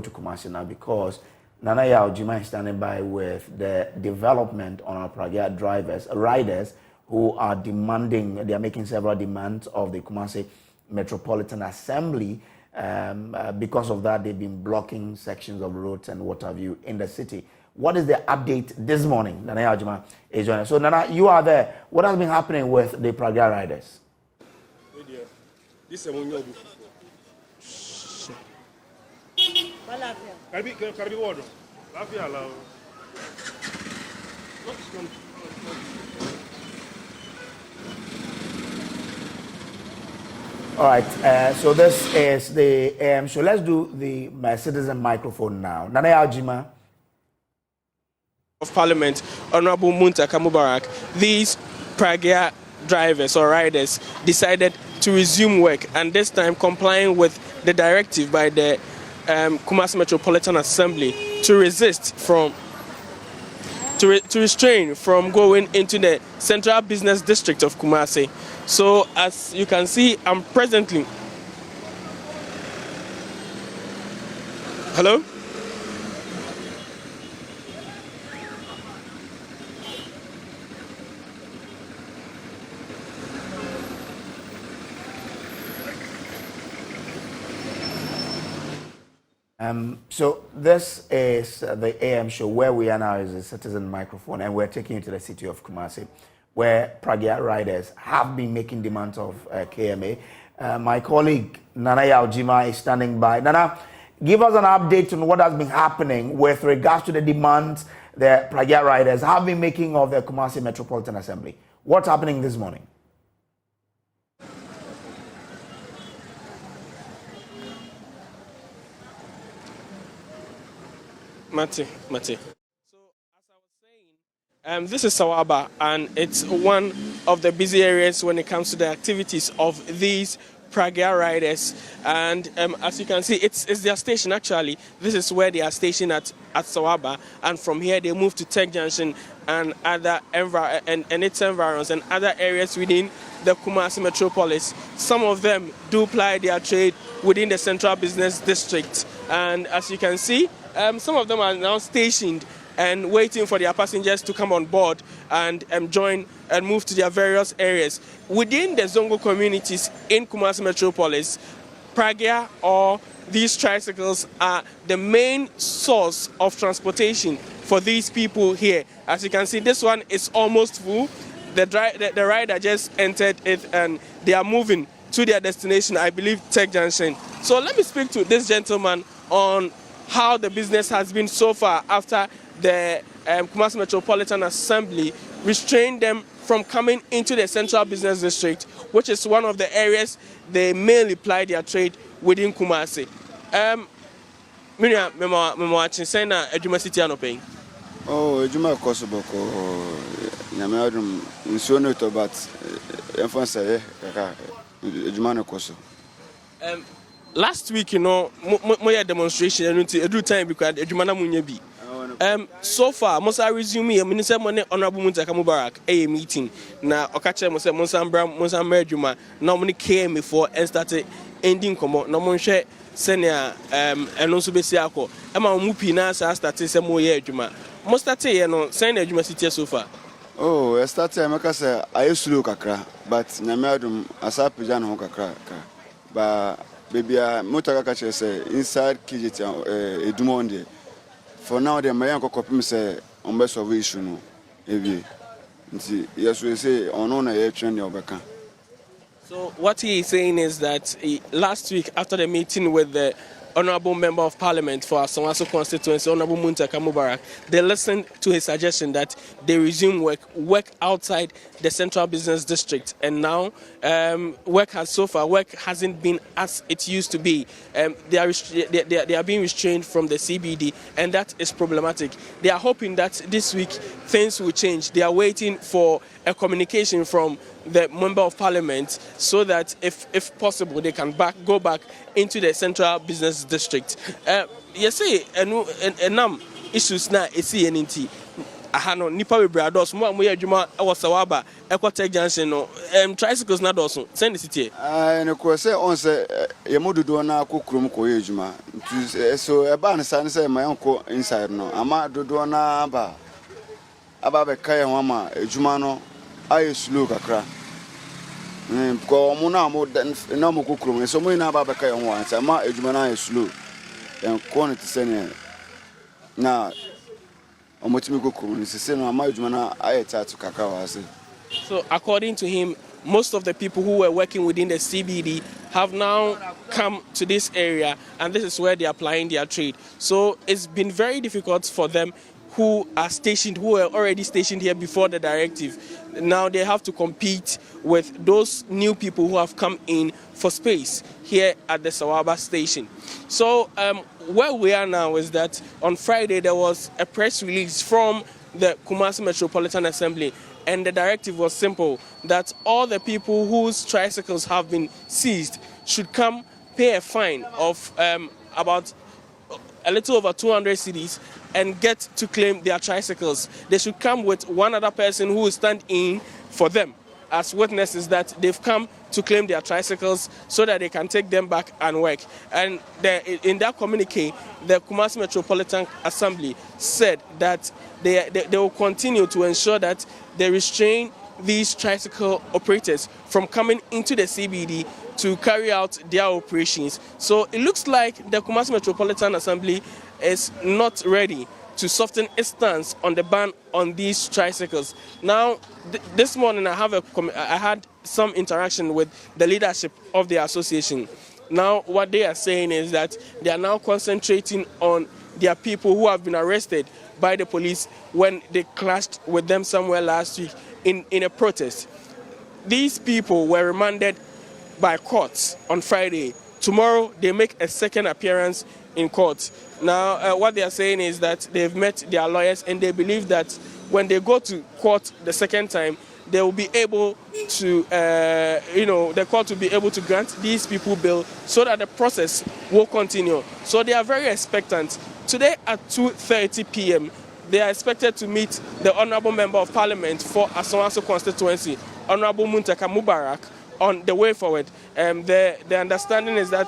to Kumasi now because Nana Yaojima is standing by with the development on our Pragya riders who are they are making several demands of the Kumasi Metropolitan Assembly. Because of that, they've been blocking sections of roads and what have you in the city. What is the update this morning? Nana Yaojima is joining. So Nana, you are there. What has been happening with the Pragya riders? This is all right, so this is the so let's do the citizen microphone now. Nana Yaojima of Parliament, Honorable Muntaka Mubarak, these Pragya drivers or riders decided to resume work, and this time complying with the directive by the Kumasi Metropolitan Assembly to restrain from going into the central business district of Kumasi. So as you can see, I'm presently. Hello? So this is the AM show. Where we are now is a citizen microphone, and we're taking you to the city of Kumasi, where Pragya riders have been making demands of KMA. My colleague Nana Yaojima is standing by. Nana, give us an update on what has been happening with regards to the demands the Pragya riders have been making of the Kumasi Metropolitan Assembly. What's happening this morning? Mate. So, as I was saying, this is Sawaba, and it's one of the busy areas when it comes to the activities of these Pragya riders. And as you can see, it's their station actually. This is where they are stationed at Sawaba, and from here they move to Tech Junction and other and its environs and other areas within the Kumasi metropolis. Some of them do ply their trade within the central business district, and as you can see, some of them are now stationed and waiting for their passengers to come on board and join and move to their various areas. Within the Zongo communities in Kumasi Metropolis, Pragya or these tricycles are the main source of transportation for these people here. As you can see, this one is almost full. The rider just entered it and they are moving to their destination, I believe Tech Junction. So let me speak to this gentleman on how the business has been so far after the Kumasi Metropolitan Assembly restrained them from coming into the central business district, which is one of the areas they mainly ply their trade within Kumasi. Minya memo watching say na adwuma city anopeng. Oh, adwuma koso boko nyame adum nsuo no to but enfon say kaka adwuma no koso. Last week, you know, my demonstration and every time because Ejumana Munyabi. So far, Mosa resume a minister money Honorable Muntaka Mubarak a meeting. Now Okache Monsa Merjuma, now many came before and started ending como no monshe senior and also Besiako. Emma Mupina started some more year Juma. Most that say no send Ejuma city so far. Oh, I started Makasa, I used to look akra, but Namadum Asapijan Hokakra. But baby, Mutaka catcher say inside Kijita Edumonde. For now, the Mayan copy say on best of issue. Yes, we say on a trend your back. So, what he is saying is that last week, after the meeting with the Honorable Member of Parliament for Asawaso constituency, Honorable Muntaka Mubarak, they listened to his suggestion that they resume work outside the central business district. And now, work hasn't been as it used to be. They are being restrained from the CBD, and that is problematic. They are hoping that this week things will change. They are waiting for a communication from the Member of Parliament so that if possible they can go back into the central business district. You say and issues now is ahano nipa bebre ados mo amoye adwuma e wo Sawaba Equator Junction no tricycles na doso send the city no ko say on say ye mododo na akokrom ko ye adwuma so e ba ne sa ne say my uncle inside no ama dodo na aba be kai ho ama adwuma no aye slow kakra ko mo na mo kokrom so mo na aba be kai ho an say ama adwuma na aye slow en ko ne tsene na omotimi kokrom ne se no ama adwuma na aye tatu kakra wa say. So according to him, most of the people who were working within the CBD have now come to this area, and this is where they are applying their trade. So it's been very difficult for them who are already stationed here before the directive. Now they have to compete with those new people who have come in for space here at the Sawaba station. So where we are now is that on Friday there was a press release from the Kumasi Metropolitan Assembly, and the directive was simple, that all the people whose tricycles have been seized should come pay a fine of about a little over 200 cedis and get to claim their tricycles. They should come with one other person who will stand in for them as witnesses that they've come to claim their tricycles so that they can take them back and work. And in that communique, the Kumasi Metropolitan Assembly said that they will continue to ensure that they restrain these tricycle operators from coming into the CBD to carry out their operations. So it looks like the Kumasi Metropolitan Assembly is not ready to soften its stance on the ban on these tricycles. Now, this morning I had some interaction with the leadership of the association. Now, what they are saying is that they are now concentrating on their people who have been arrested by the police when they clashed with them somewhere last week in a protest. These people were remanded by courts on Friday. Tomorrow, they make a second appearance in court. Now, what they are saying is that they've met their lawyers and they believe that when they go to court the second time, they will be able to, the court will be able to grant these people bail so that the process will continue. So they are very expectant. Today at 2:30 p.m., they are expected to meet the Honorable Member of Parliament for Asonwaso constituency, Honorable Muntaka Mubarak, on the way forward. The understanding is that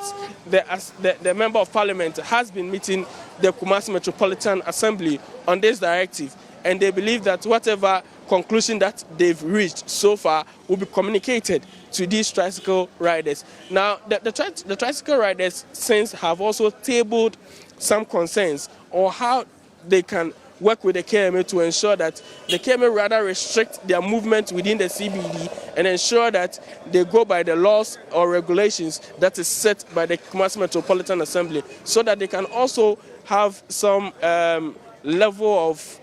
the Member of Parliament has been meeting the Kumasi Metropolitan Assembly on this directive, and they believe that whatever conclusion that they've reached so far will be communicated to these tricycle riders. Now, the tricycle riders since have also tabled some concerns on how they can work with the KMA to ensure that the KMA rather restrict their movement within the CBD and ensure that they go by the laws or regulations that is set by the Kumasi Metropolitan Assembly, so that they can also have some level of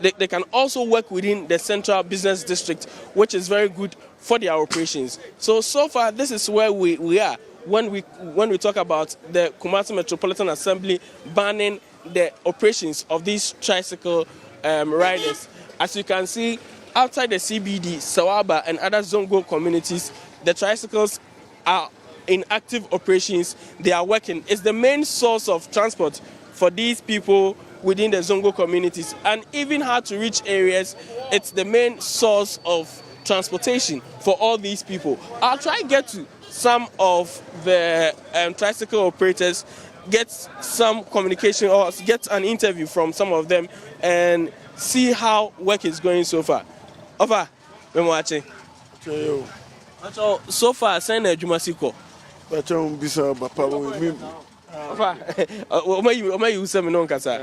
they can also work within the central business district, which is very good for their operations. So far, this is where we are when we talk about the Kumasi Metropolitan Assembly banning the operations of these tricycle riders. As you can see, outside the CBD, Sawaba and other Zongo communities, the tricycles are in active operations. They are working. It's the main source of transport for these people within the Zongo communities, and even hard to reach areas, it's the main source of transportation for all these people. I'll try to get to some of the tricycle operators, get some communication or get an interview from some of them and see how work is going so far. Over, we're watching. So far, send a Jumasiko. But I'm bisa bapa with you say me no kasa.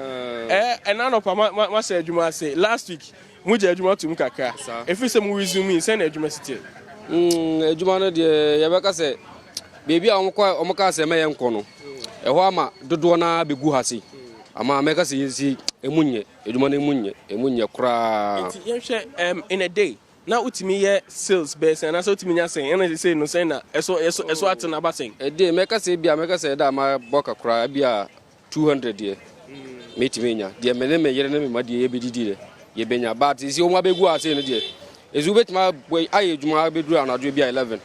And now ma say Juma say last week mu je Juma to mukaka. If you say mu resume send a Juma city. Juma no de ya beka say baby a omka say me yenko no. E ho ama dodo na begu ha si. Ama meka say yesi emunye, Juma na emunye kura. In a day. Now utimi ye sales base and also utimi nya sen and say no say na eso atena ba sen e dey meka say bia meka say da ma boka kura bia 200 ye metimi nya de me yere na me ma de ye bedidi de ye benya but isi o ma begu ase no de ezu betima boy aye djuma beduru anadu bia 11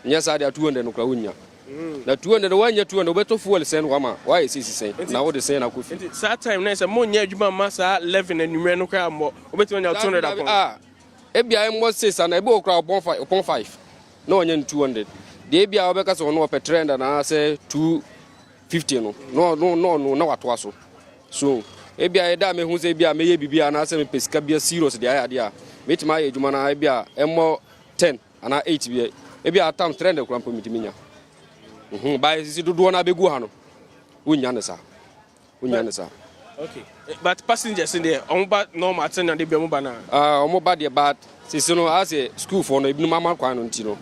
nya sa de 200 no kura wonya na 200 one year 200 beto fuel send wama why is he saying now what they saying akufi that time na say mo nya adwuma masa 11 anumre no kwa mo obetimo nya 200 upon ebia mo 6 and ebe okra upon 5 no onye 200 de ebia obeka so no trend na say 250 no na wato aso so ebia eda me hu say ebia me ye bibia na say me pesika bia serious de aya de a metima ye adwuma na ebia emo 10 ana 8 bia ebia atam trend kura mpo mitiminya by sisi dodo na begu ha no unya ne sa okay but passengers in there omba normal ten na de bia mo ba na omo de bad sisi no as a school for no ibnu mama kwan no ntino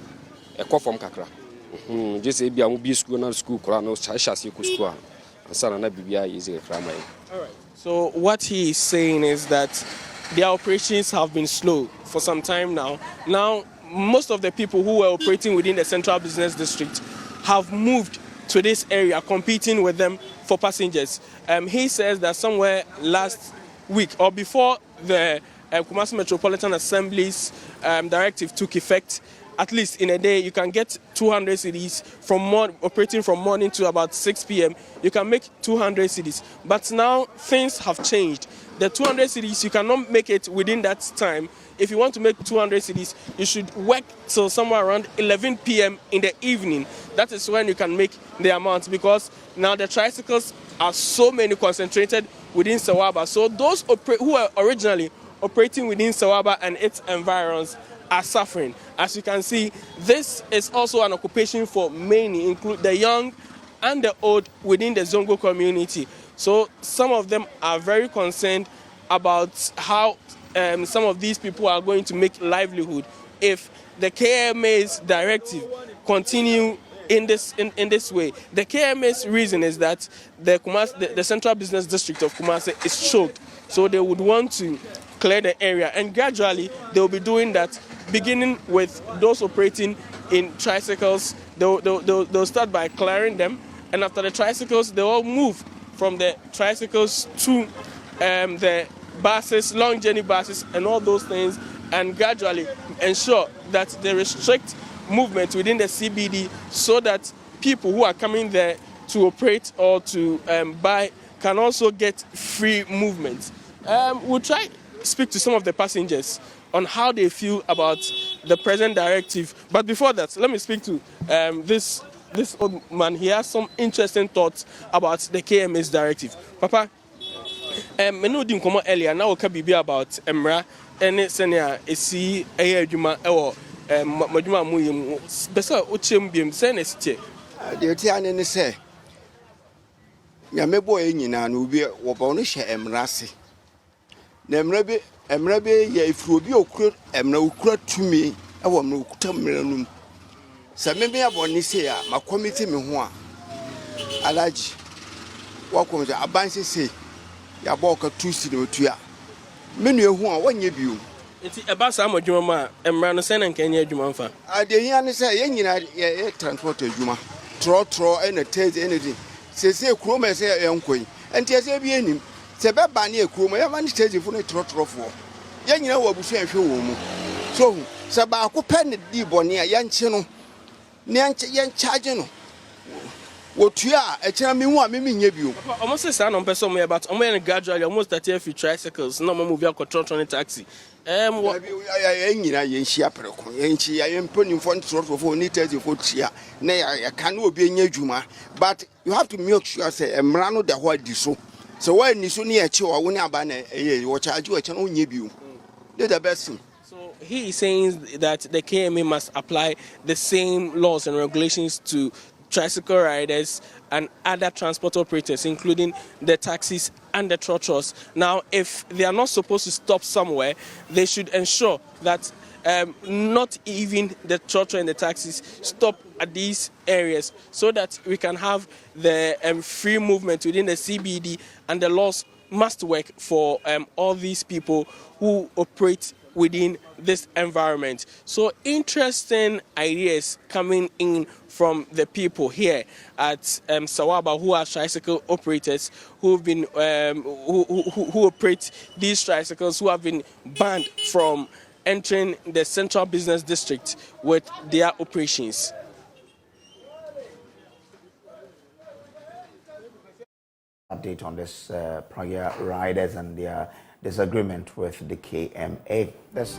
e ko form kakra just say bia mo bi school na school kura no chase ku school ansana na bibia easy kra mai. All right, so what he is saying is that their operations have been slow for some time now. Most of the people who were operating within the central business district have moved to this area, competing with them for passengers. He says that somewhere last week or before the Kumasi Metropolitan Assembly's directive took effect, at least in a day, you can get 200 cedis from operating from morning to about 6 p.m. You can make 200 cedis. But now things have changed. The 200 cedis, you cannot make it within that time. If you want to make 200 cedis, you should work till somewhere around 11 p.m. in the evening. That is when you can make the amount, because now the tricycles are so many concentrated within Sawaba. So those who were originally operating within Sawaba and its environs are suffering. As you can see, this is also an occupation for many, including the young and the old within the Zongo community. So some of them are very concerned about how some of these people are going to make livelihood if the KMA's directive continue in this way. The KMA's reason is that the Central Business District of Kumasi is choked, so they would want to clear the area, and gradually they will be doing that, beginning with those operating in tricycles. They'll start by clearing them, and after the tricycles, they will move from the tricycles to the buses, long journey buses, and all those things, and gradually ensure that they restrict movement within the CBD so that people who are coming there to operate or to buy can also get free movement. We'll try to speak to some of the passengers on how they feel about the present directive. But before that, let me speak to this old man. He has some interesting thoughts about the KMA's directive. Papa, I know you come earlier. Now we can be about Emra and Senia. Esi Ayajuma or Majuma Muyim. Besa Uchim Bim Senesti. The Tian say, Yamebo Enina will be Wabonisha Emrasi. Emrabe, if you be occurred, Emra to me, I will move to Milanum. So maybe I want to say, my committee me one. I like what comes to Abansi say, Yaboka 2 cedis to ya. Many who are 1 year view. It's about some of Juma, Emrano Sen and Kenya Jumanfa. I didn't say, Yenina, transport Juma, throw, and a taste anything. Say, Chroma say, Uncle, and Tia be any. Sebe bani ekuro ya mani stage fu ne trotro ya nyina wa busu ahwe wo mu so seba akopɛ ne di bɔne a ya nche no ne ya charge no wotua a kyena me hu a me nya bio almost say no person me about almost gradually almost 30 feet tricycles no mo move akotro ne taxi ya nyina ya nhia preko ya nhia ya mponi fo trotro fo ni taxi fo tia na ya kan obi nya adwuma, but you have to make sure say emra no da ho adi so. So why nisu ni echi o woni aba na wo charge o echi no nya biu. They the best thing. So he is saying that the KMA must apply the same laws and regulations to tricycle riders and other transport operators, including the taxis and the trotros. Now, if they are not supposed to stop somewhere, they should ensure that not even the trotro and the taxis stop at these areas, so that we can have the free movement within the CBD, and the laws must work for all these people who operate within this environment. So interesting ideas coming in from the people here at Sawaba, who are tricycle operators who've been who operate these tricycles, who have been banned from entering the Central Business District with their operations. update on this Pragya riders and their disagreement with the KMA. Let's